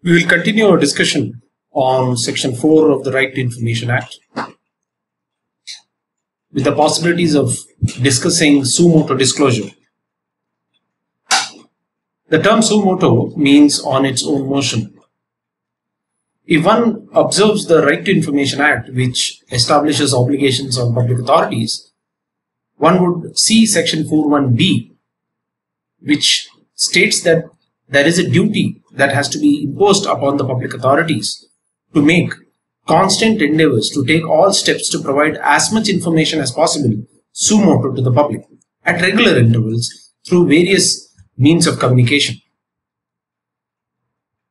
We will continue our discussion on Section 4 of the Right to Information Act with the possibilities of discussing suo moto disclosure. The term suo moto means on its own motion. If one observes the Right to Information Act, which establishes obligations on public authorities, one would see Section 4(1)(b), which states that there is a duty that has to be imposed upon the public authorities to make constant endeavors to take all steps to provide as much information as possible suo moto to the public at regular intervals through various means of communication.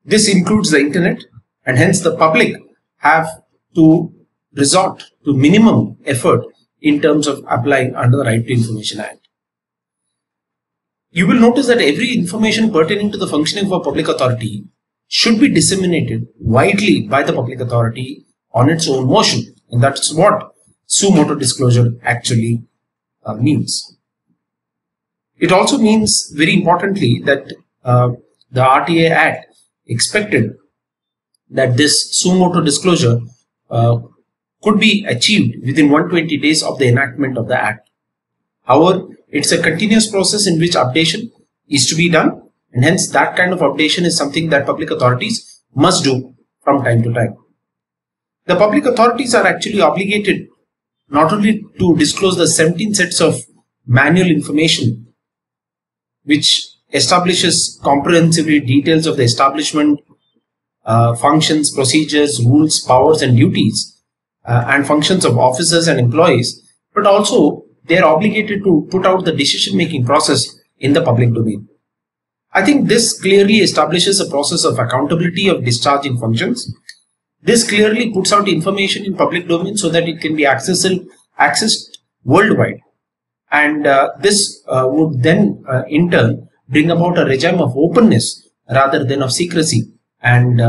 This includes the internet, and hence the public have to resort to minimum effort in terms of applying under the Right to Information Act. You will notice that every information pertaining to the functioning of a public authority should be disseminated widely by the public authority on its own motion, and that's what suo moto disclosure actually means. It also means, very importantly, that the RTI Act expected that this suo moto disclosure could be achieved within 120 days of the enactment of the Act. However, it's a continuous process in which updation is to be done, and hence that kind of updation is something that public authorities must do from time to time. The public authorities are actually obligated not only to disclose the 17 sets of manual information, which establishes comprehensively details of the establishment, functions, procedures, rules, powers and duties, and functions of officers and employees, but also they are obligated to put out the decision-making process in the public domain. I think this clearly establishes a process of accountability of discharging functions. This clearly puts out information in public domain so that it can be accessed worldwide. And this would then in turn bring about a regime of openness rather than of secrecy and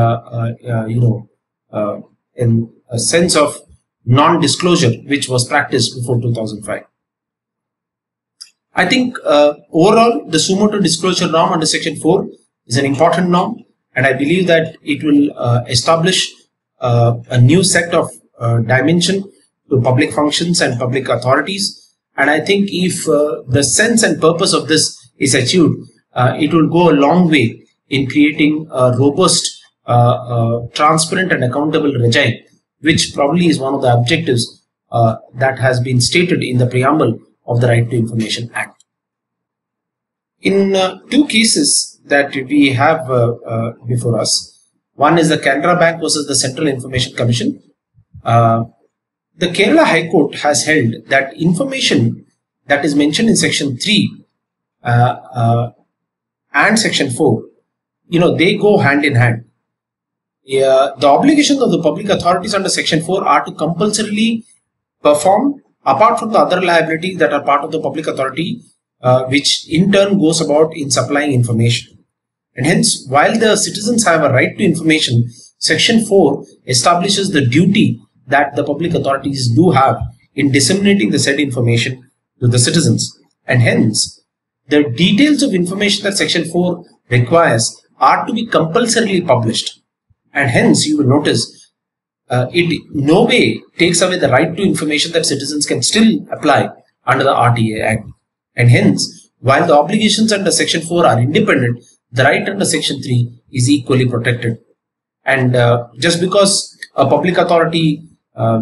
in a sense of non-disclosure which was practiced before 2005. I think overall the suo moto disclosure norm under Section 4 is an important norm, and I believe that it will establish a new set of dimension to public functions and public authorities. And I think if the sense and purpose of this is achieved, it will go a long way in creating a robust, transparent and accountable regime, which probably is one of the objectives that has been stated in the preamble of the Right to Information Act. In two cases that we have before us, one is the Canara Bank versus the Central Information Commission. The Kerala High Court has held that information that is mentioned in Section 3 and Section 4, they go hand in hand. The obligations of the public authorities under Section 4 are to compulsorily perform apart from the other liabilities that are part of the public authority, which in turn goes about in supplying information. And hence, while the citizens have a right to information, Section 4 establishes the duty that the public authorities do have in disseminating the said information to the citizens. And hence, the details of information that Section 4 requires are to be compulsorily published. And hence, you will notice it in no way takes away the right to information that citizens can still apply under the RTI Act. And hence, while the obligations under Section 4 are independent, the right under Section 3 is equally protected. And just because a public authority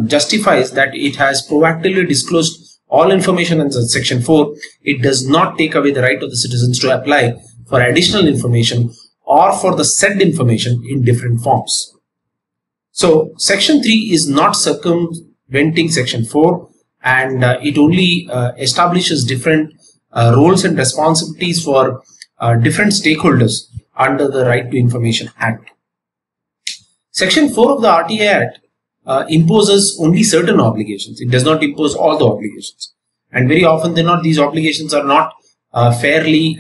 justifies that it has proactively disclosed all information under Section 4, it does not take away the right of the citizens to apply for additional information or for the said information in different forms. So Section 3 is not circumventing Section 4, and it only establishes different roles and responsibilities for different stakeholders under the Right to Information Act. Section 4 of the RTI Act imposes only certain obligations. It does not impose all the obligations, and very often these obligations are not fairly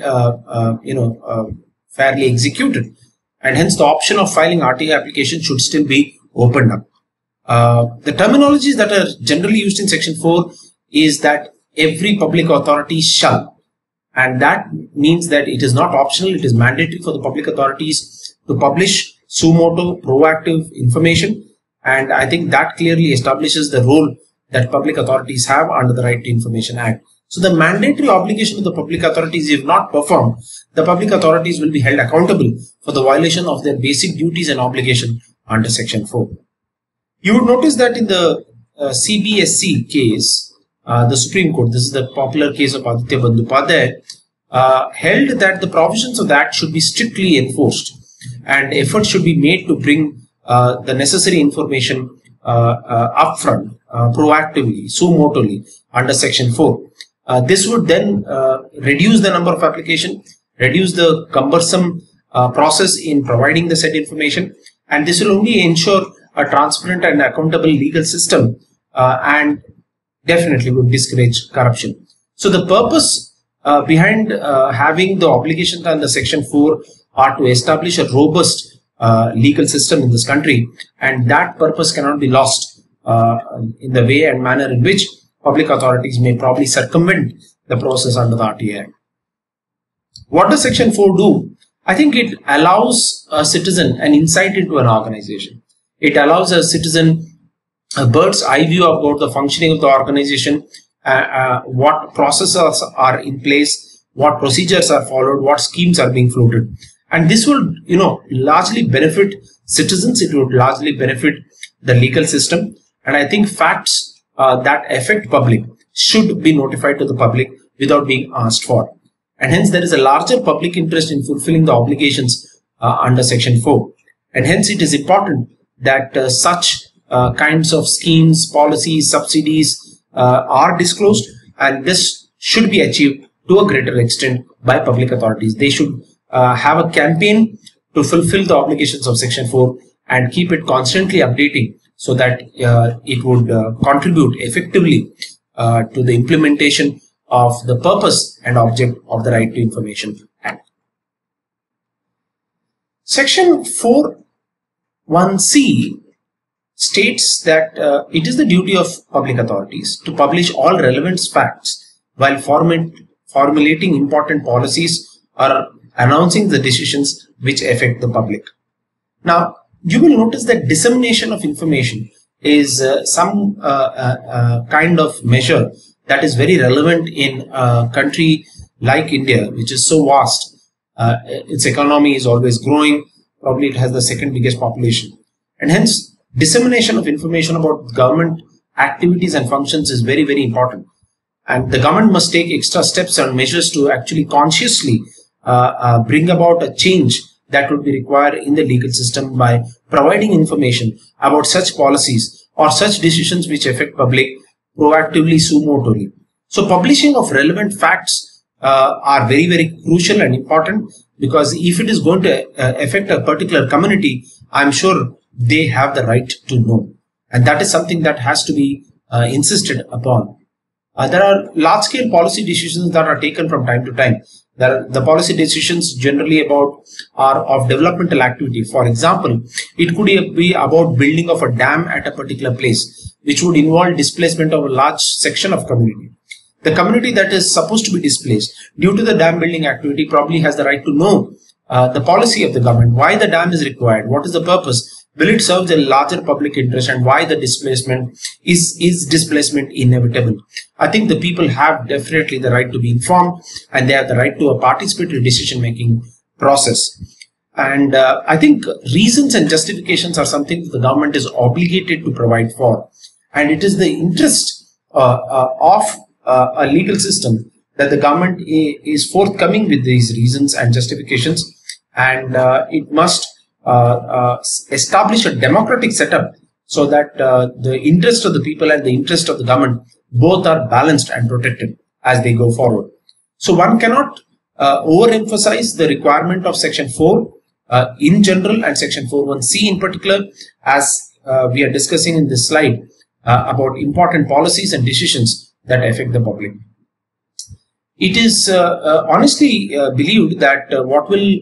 executed, and hence the option of filing RTI application should still be opened up. The terminologies that are generally used in Section 4 is that every public authority shall, and that means that it is not optional, it is mandatory for the public authorities to publish suo moto, proactive information, and I think that clearly establishes the role that public authorities have under the Right to Information Act. So the mandatory obligation of the public authorities, if not performed, the public authorities will be held accountable for the violation of their basic duties and obligation under Section 4. You would notice that in the CBSC case, the Supreme Court, this is the popular case of Aditya Bandyopadhyay, held that the provisions of the Act should be strictly enforced and efforts should be made to bring the necessary information upfront, proactively, suo motoli under Section 4. This would then reduce the number of applications, reduce the cumbersome process in providing the said information, and this will only ensure a transparent and accountable legal system and definitely would discourage corruption. So the purpose behind having the obligations under Section 4 are to establish a robust legal system in this country, and that purpose cannot be lost in the way and manner in which public authorities may probably circumvent the process under the RTI Act. What does Section 4 do? I think it allows a citizen an insight into an organization. It allows a citizen a bird's eye view about the functioning of the organization, what processes are in place, what procedures are followed, what schemes are being floated. And this will, largely benefit citizens. It would largely benefit the legal system. And I think facts that affect public should be notified to the public without being asked for. And hence there is a larger public interest in fulfilling the obligations under Section 4. And hence it is important that such kinds of schemes, policies, subsidies are disclosed, and this should be achieved to a greater extent by public authorities. They should have a campaign to fulfill the obligations of Section 4 and keep it constantly updating so that it would contribute effectively to the implementation of the purpose and object of the Right to Information Act. Section 4(1)(c) states that it is the duty of public authorities to publish all relevant facts while formulating important policies or announcing the decisions which affect the public. Now, you will notice that dissemination of information is some kind of measure that is very relevant in a country like India, which is so vast. Its economy is always growing. Probably it has the second biggest population. And hence, dissemination of information about government activities and functions is very, very important. And the government must take extra steps and measures to actually consciously bring about a change that would be required in the legal system by providing information about such policies or such decisions which affect public proactively, suo motoli. So publishing of relevant facts are very, very crucial and important, because if it is going to affect a particular community, I'm sure they have the right to know. And that is something that has to be insisted upon. There are large-scale policy decisions that are taken from time to time. The policy decisions generally are of developmental activity. For example, it could be about building of a dam at a particular place, which would involve displacement of a large section of community. The community that is supposed to be displaced due to the dam building activity probably has the right to know the policy of the government, why the dam is required, what is the purpose, will it serve the larger public interest, and why the displacement is displacement inevitable. I think the people have definitely the right to be informed, and they have the right to a participatory decision making process. And I think reasons and justifications are something that the government is obligated to provide for, and it is the interest of a legal system that the government is forthcoming with these reasons and justifications, and it must establish a democratic setup so that the interest of the people and the interest of the government both are balanced and protected as they go forward. So one cannot overemphasize the requirement of Section 4 in general and Section 4(1)(c) in particular, as we are discussing in this slide about important policies and decisions that affect the public. It is honestly believed that what will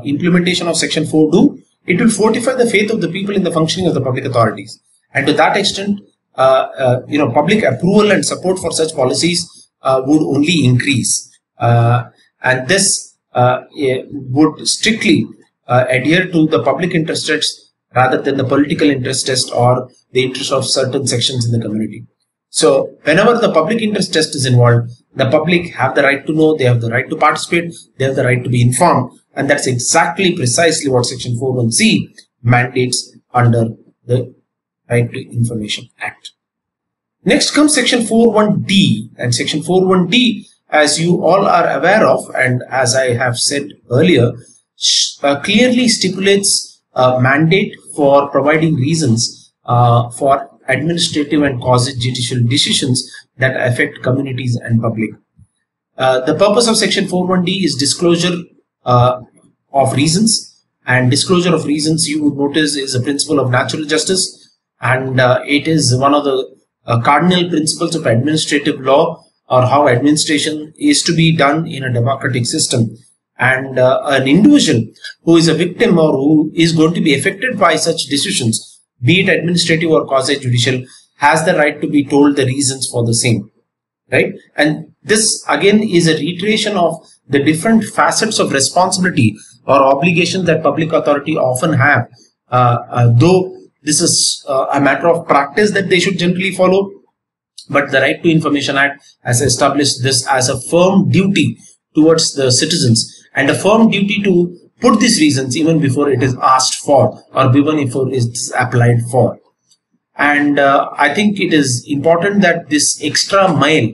implementation of Section 4 do? It will fortify the faith of the people in the functioning of the public authorities, and to that extent, public approval and support for such policies would only increase, and this would strictly adhere to the public interest test rather than the political interest test or the interest of certain sections in the community. So whenever the public interest test is involved, the public have the right to know, they have the right to participate, they have the right to be informed, and that's exactly precisely what Section 41C mandates under the Right to Information Act. Next comes Section 41D, and Section 41D, as you all are aware of, and as I have said earlier, clearly stipulates a mandate for providing reasons for administrative and quasi-judicial decisions that affect communities and public. The purpose of Section 41D is disclosure of reasons, and disclosure of reasons, you would notice, is a principle of natural justice, and it is one of the cardinal principles of administrative law, or how administration is to be done in a democratic system. And an individual who is a victim or who is going to be affected by such decisions, be it administrative or quasi-judicial, has the right to be told the reasons for the same, right? And this again is a reiteration of the different facets of responsibility or obligation that public authority often have, though this is a matter of practice that they should generally follow. But the Right to Information Act has established this as a firm duty towards the citizens, and a firm duty to put these reasons even before it is asked for or even before it is applied for. And I think it is important that this extra mile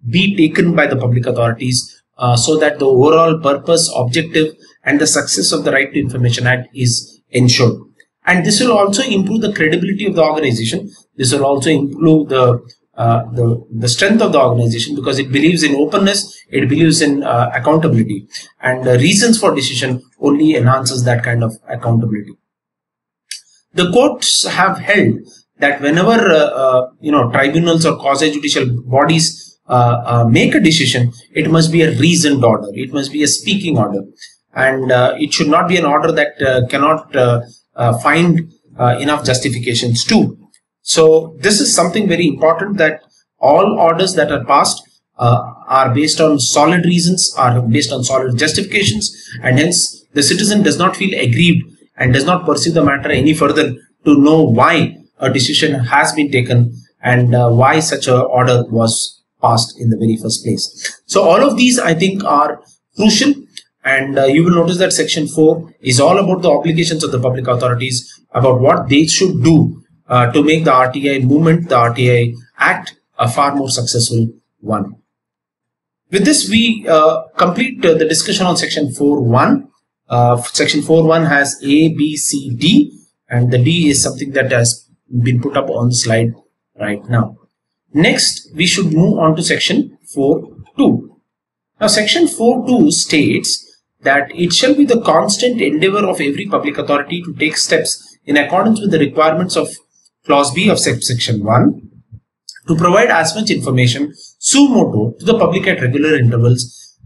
be taken by the public authorities so that the overall purpose, objective, and the success of the Right to Information Act is ensured. And this will also improve the credibility of the organization. This will also improve the strength of the organization, because it believes in openness, it believes in accountability, and the reasons for decision only enhances that kind of accountability. The courts have held that whenever tribunals or quasi-judicial bodies make a decision, it must be a reasoned order, it must be a speaking order, and it should not be an order that cannot find enough justifications too. So this is something very important, that all orders that are passed are based on solid reasons, are based on solid justifications, and hence the citizen does not feel aggrieved and does not pursue the matter any further to know why a decision has been taken and why such an order was passed in the very first place. So all of these, I think, are crucial, and you will notice that Section 4 is all about the obligations of the public authorities, about what they should do to make the RTI movement, the RTI Act, a far more successful one. With this, we complete the discussion on Section 4.1. Section 4.1 has A, B, C, D, and the D is something that has been put up on the slide right now. Next, we should move on to Section 4.2. Now, Section 4.2 states that it shall be the constant endeavor of every public authority to take steps in accordance with the requirements of Clause B of Section 1 to provide as much information suo moto to the public at regular intervals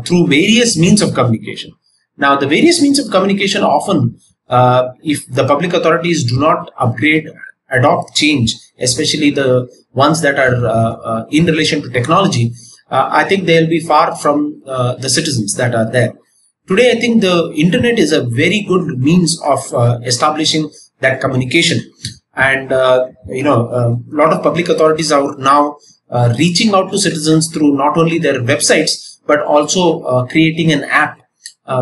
through various means of communication. Now, the various means of communication often, if the public authorities do not upgrade, adopt change, especially the ones that are in relation to technology, I think they will be far from the citizens that are there. Today, I think the internet is a very good means of establishing that communication. And a lot of public authorities are now reaching out to citizens through not only their websites, but also creating an app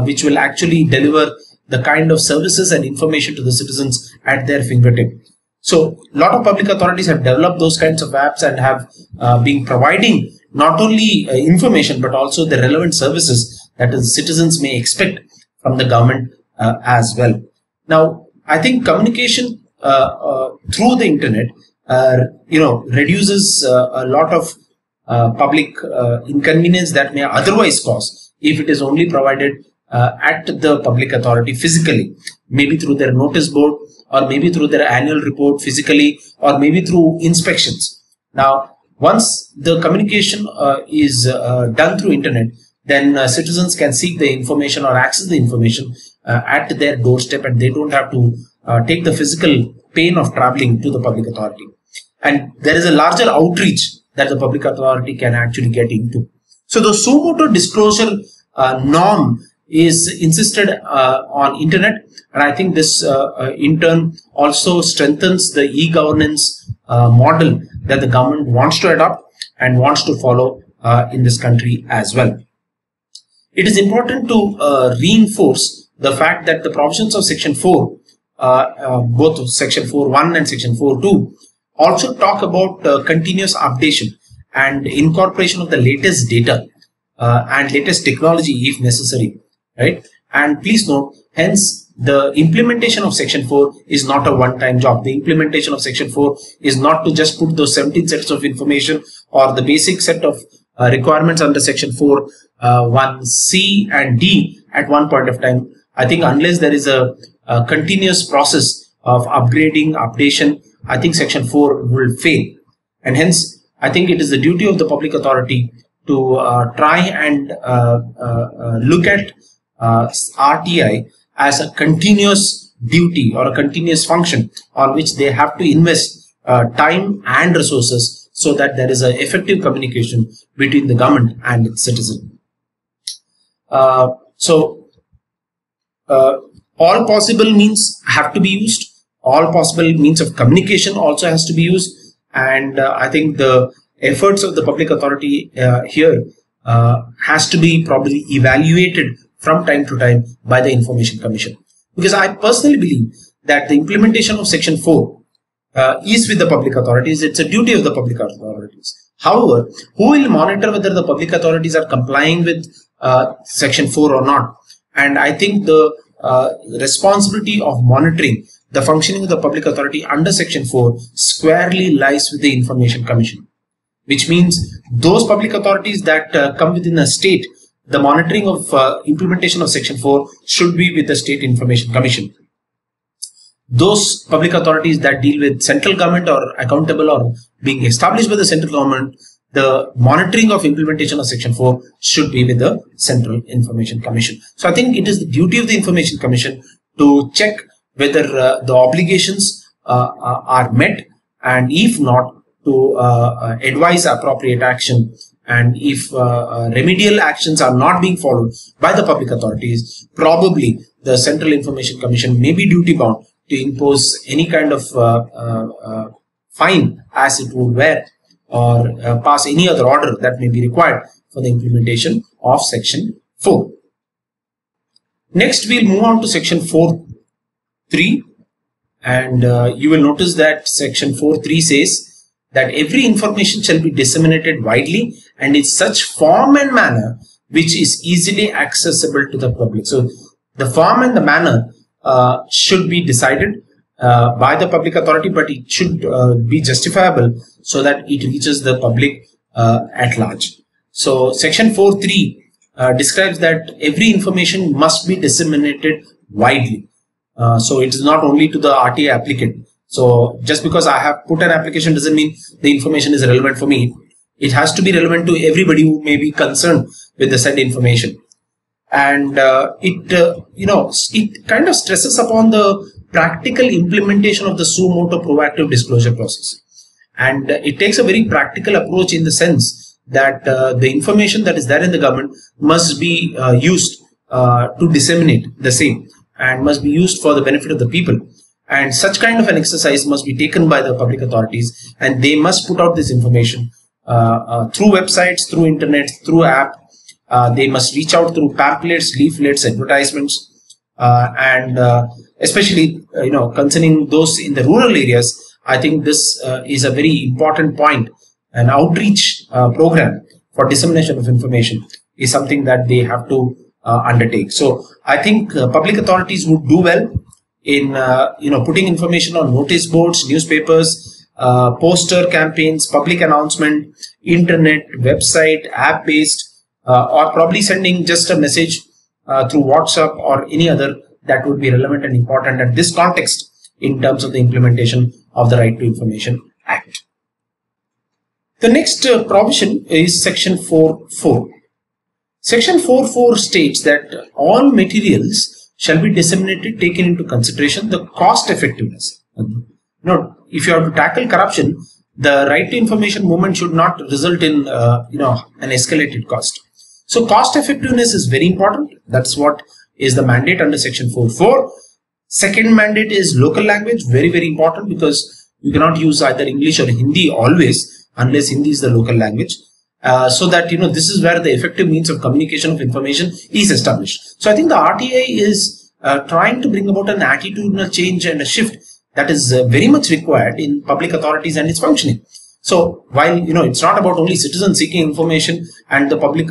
which will actually deliver the kind of services and information to the citizens at their fingertip. So a lot of public authorities have developed those kinds of apps and have been providing not only information but also the relevant services that the citizens may expect from the government as well. Now, I think communication through the internet reduces a lot of public inconvenience that may otherwise cause if it is only provided at the public authority physically, maybe through their notice board, or maybe through their annual report physically, or maybe through inspections. Now, once the communication is done through internet, then citizens can seek the information or access the information at their doorstep, and they don't have to take the physical pain of traveling to the public authority. And there is a larger outreach that the public authority can actually get into. So the suo moto disclosure norm is insisted on internet, and I think this in turn also strengthens the e-governance model that the government wants to adopt and wants to follow in this country as well. It is important to reinforce the fact that the provisions of Section 4, both Section 4.1 and Section 4.2, also talk about continuous updation and incorporation of the latest data and latest technology if necessary, right? And please note, hence the implementation of Section 4 is not a one-time job. The implementation of Section 4 is not to just put those 17 sets of information or the basic set of requirements under Section 4, 1C and D at one point of time. I think unless there is a continuous process of upgrading, updation, I think Section 4 will fail. And hence, I think it is the duty of the public authority to try and look at RTI as a continuous duty or a continuous function on which they have to invest time and resources so that there is an effective communication between the government and its citizen. So all possible means have to be used. All possible means of communication also has to be used. And I think the efforts of the public authority here has to be probably evaluated from time to time by the Information Commission. Because I personally believe that the implementation of Section 4 is with the public authorities. It's a duty of the public authorities. However, who will monitor whether the public authorities are complying with Section 4 or not? And I think the responsibility of monitoring the functioning of the public authority under Section 4 squarely lies with the Information Commission, which means those public authorities that come within a state, the monitoring of implementation of Section 4 should be with the State Information Commission. Those public authorities that deal with central government or accountable or being established by the central government, the monitoring of implementation of Section 4 should be with the Central Information Commission. So I think it is the duty of the Information Commission to check whether the obligations are met, and if not, to advise appropriate action. And if remedial actions are not being followed by the public authorities, probably the Central Information Commission may be duty bound to impose any kind of fine as it would were, or pass any other order that may be required for the implementation of Section 4. Next, we'll move on to Section 4.3, and you will notice that Section 4.3 says that every information shall be disseminated widely and in such form and manner which is easily accessible to the public. So the form and the manner should be decided by the public authority, but it should be justifiable so that it reaches the public at large. So Section 4.3 describes that every information must be disseminated widely. So it is not only to the RTI applicant. So just because I have put an application doesn't mean the information is relevant for me. It has to be relevant to everybody who may be concerned with the said information. And it kind of stresses upon the practical implementation of the moto proactive disclosure process. And it takes a very practical approach in the sense that the information that is there in the government must be used to disseminate the same and must be used for the benefit of the people. And such kind of an exercise must be taken by the public authorities, and they must put out this information through websites, through internet, through app. They must reach out through pamphlets, leaflets, advertisements, and especially concerning those in the rural areas. I think this is a very important point. An outreach program for dissemination of information is something that they have to undertake. So I think public authorities would do well in putting information on notice boards, newspapers, poster campaigns, public announcement, internet, website, app based, or probably sending just a message through WhatsApp or any other that would be relevant and important at this context in terms of the implementation of the Right to Information Act. The next provision is Section 4.4. Section 4.4 states that all materials shall be disseminated, taking into consideration the cost effectiveness. If you have to tackle corruption, the right to information movement should not result in an escalated cost. So cost effectiveness is very important. That's what is the mandate under section 4.4. Second mandate is local language, very, very important, because you cannot use either English or Hindi always, unless Hindi is the local language. So that, this is where the effective means of communication of information is established. So I think the RTI is trying to bring about an attitudinal change and a shift that is very much required in public authorities and its functioning. So while it's not about only citizens seeking information and the public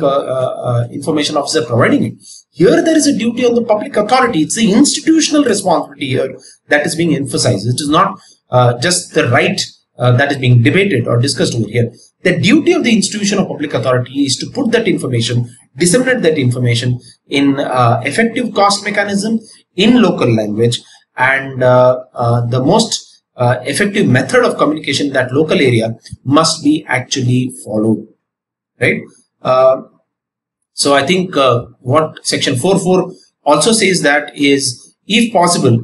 information officer providing it, here there is a duty on the public authority. It's the institutional responsibility here that is being emphasized. It is not just the right that is being debated or discussed over here. The duty of the institution of public authority is to put that information, disseminate that information in effective cost mechanism in local language, and the most effective method of communication in that local area must be actually followed, right? So I think what section 4.4 also says that is, if possible,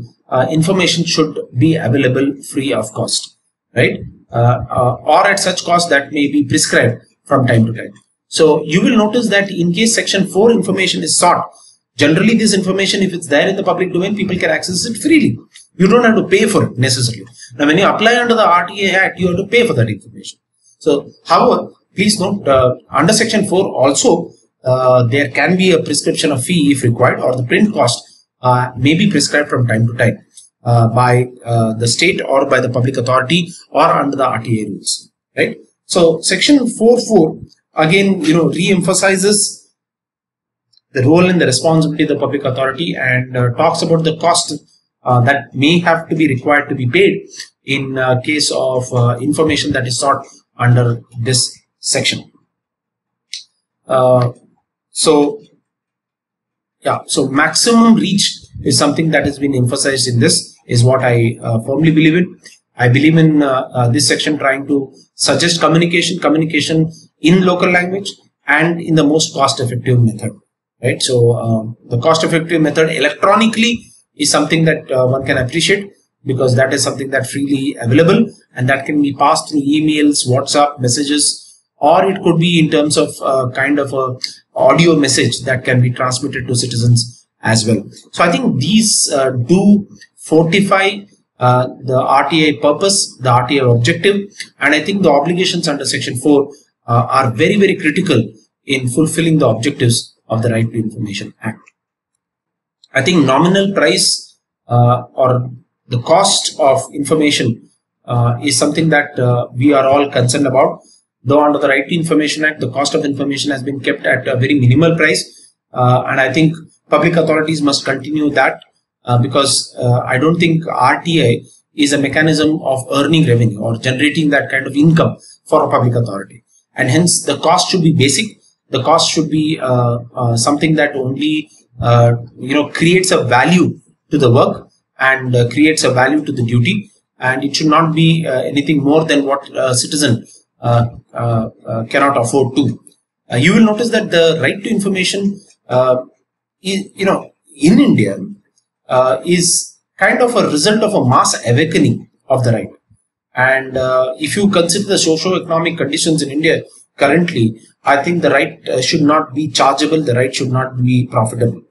information should be available free of cost, right? Or at such cost that may be prescribed from time to time. So you will notice that in case section 4 information is sought, generally this information, if it's there in the public domain, people can access it freely. You don't have to pay for it necessarily. Now when you apply under the RTI Act, you have to pay for that information. So however, please note, under section 4 also, there can be a prescription of fee if required, or the print cost may be prescribed from time to time by the state or by the public authority or under the RTI rules, right? So section 4.4 again, re-emphasizes the role and the responsibility of the public authority, and talks about the cost that may have to be required to be paid in case of information that is sought under this section. So maximum reach is something that has been emphasized in this, is what I firmly believe in. I believe in this section trying to suggest communication in local language and in the most cost-effective method, right? So the cost-effective method electronically is something that one can appreciate, because that is something that freely available and that can be passed through emails, WhatsApp messages, or it could be in terms of kind of a audio message that can be transmitted to citizens as well. So I think these do fortify the RTI purpose, the RTI objective, and I think the obligations under section 4 are very, very critical in fulfilling the objectives of the Right to Information Act. I think nominal price or the cost of information is something that we are all concerned about. Though under the Right to Information Act, the cost of information has been kept at a very minimal price, and I think public authorities must continue that, because I don't think RTI is a mechanism of earning revenue or generating that kind of income for a public authority, and hence the cost should be basic. The cost should be something that only creates a value to the work and creates a value to the duty, and it should not be anything more than what a citizen cannot afford to. You will notice that the right to information in India is kind of a result of a mass awakening of the right. And if you consider the socio-economic conditions in India currently, I think the right should not be chargeable, the right should not be profitable.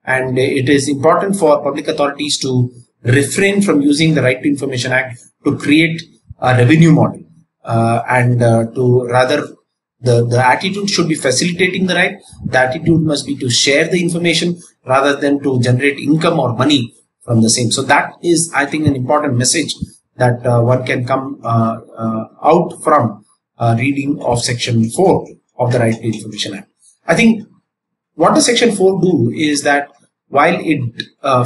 And it is important for public authorities to refrain from using the Right to Information Act to create a revenue model. And to rather, the attitude should be facilitating the right. The attitude must be to share the information rather than to generate income or money from the same. So that is, I think, an important message that one can come out from reading of section 4 of the Right to Information Act. I think what does section 4 do is that while it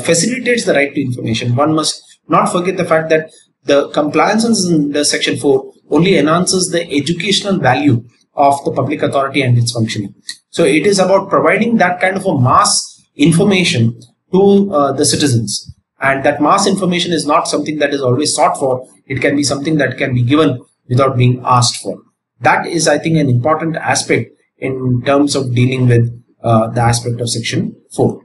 facilitates the right to information, one must not forget the fact that the compliance in the section 4 only enhances the educational value of the public authority and its functioning. So it is about providing that kind of a mass information to the citizens, and that mass information is not something that is always sought for. It can be something that can be given without being asked for. That is, I think, an important aspect in terms of dealing with the aspect of section 4.